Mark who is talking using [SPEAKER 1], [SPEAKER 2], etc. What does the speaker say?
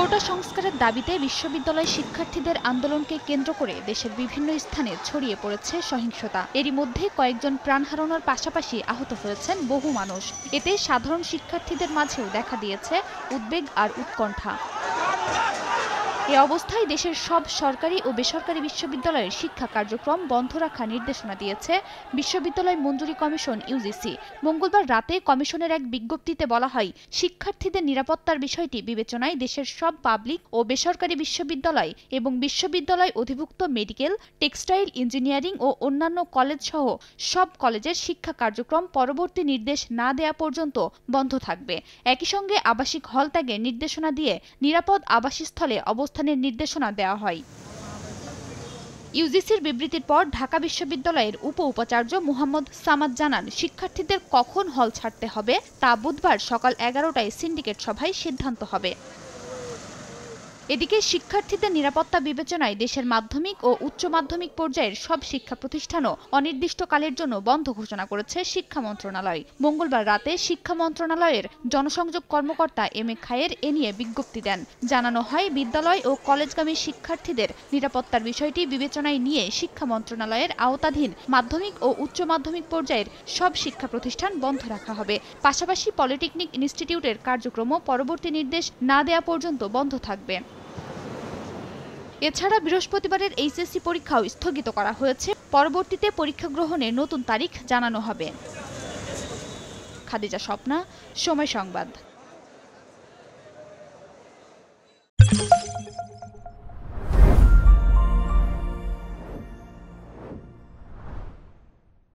[SPEAKER 1] কোটা সংস্কারের দাবিতে বিশ্ববিদ্যালয় শিক্ষার্থীদের আন্দোলনকে কেন্দ্র করে দেশের বিভিন্ন স্থানে ছড়িয়ে পড়েছে সহিংসতা। এরই মধ্যে কয়েকজন প্রাণ হারানোর পাশাপাশি আহত হয়েছেন বহু মানুষ। এতে সাধারণ শিক্ষার্থীদের মাঝেও দেখা দিয়েছে উদ্বেগ আর উৎকণ্ঠা। এ অবস্থায় দেশের সব সরকারি ও বেসরকারি বিশ্ববিদ্যালয়ের শিক্ষা কার্যক্রম বন্ধ রাখার নির্দেশনা দিয়েছে বিশ্ববিদ্যালয় মঞ্জুরি কমিশন ইউজিসি। মঙ্গলবার রাতে কমিশনের এক বিজ্ঞপ্তিতে বলা হয়, শিক্ষার্থীদের নিরাপত্তার বিষয়টি বিবেচনায় দেশের সব পাবলিক ও বেসরকারি বিশ্ববিদ্যালয় এবং বিশ্ববিদ্যালয় অধিভুক্ত মেডিকেল, টেক্সটাইল, ইঞ্জিনিয়ারিং ও অন্যান্য কলেজ সহ সব কলেজের শিক্ষা কার্যক্রম পরবর্তী নির্দেশ না দেয়া পর্যন্ত বন্ধ থাকবে। একই সঙ্গে আবাসিক হল ত্যাগের নির্দেশনা দিয়ে নিরাপদ আবাসস্থলে অবস্থানের নির্দেশনা দেওয়া হয়। ইউজিসির বিবৃতির পর ঢাকা বিশ্ববিদ্যালয়ের উপাচার্য মুহাম্মদ সামাদ জানান, শিক্ষার্থীদের কখন হল ছাড়তে হবে তা বুধবার সকাল 11টায় সিন্ডিকেট সভায় সিদ্ধান্ত হবে। এদিকে শিক্ষার্থীদের নিরাপত্তা বিবেচনায় দেশের মাধ্যমিক ও উচ্চ মাধ্যমিক পর্যায়ের সব শিক্ষা প্রতিষ্ঠানও অনির্দিষ্টকালের জন্য বন্ধ ঘোষণা করেছে শিক্ষা মন্ত্রণালয়। মঙ্গলবার রাতে শিক্ষা মন্ত্রণালয়ের জনসংযোগ কর্মকর্তা এম এ খায়ের এ নিয়ে বিজ্ঞপ্তি দেন। জানানো হয়, বিদ্যালয় ও কলেজগামী শিক্ষার্থীদের নিরাপত্তার বিষয়টি বিবেচনায় নিয়ে শিক্ষা মন্ত্রণালয়ের আওতাধীন মাধ্যমিক ও উচ্চ মাধ্যমিক পর্যায়ের সব শিক্ষা প্রতিষ্ঠান বন্ধ রাখা হবে। পাশাপাশি পলিটেকনিক ইনস্টিটিউটের কার্যক্রমও পরবর্তী নির্দেশ না দেয়া পর্যন্ত বন্ধ থাকবে। এছাড়া বৃহস্পতিবারের এইচএসসি পরীক্ষাও স্থগিত করা হয়েছে। পরবর্তীতে পরীক্ষা গ্রহণের নতুন তারিখ জানানো হবে। খাদিজা স্বপ্না, সময় সংবাদ।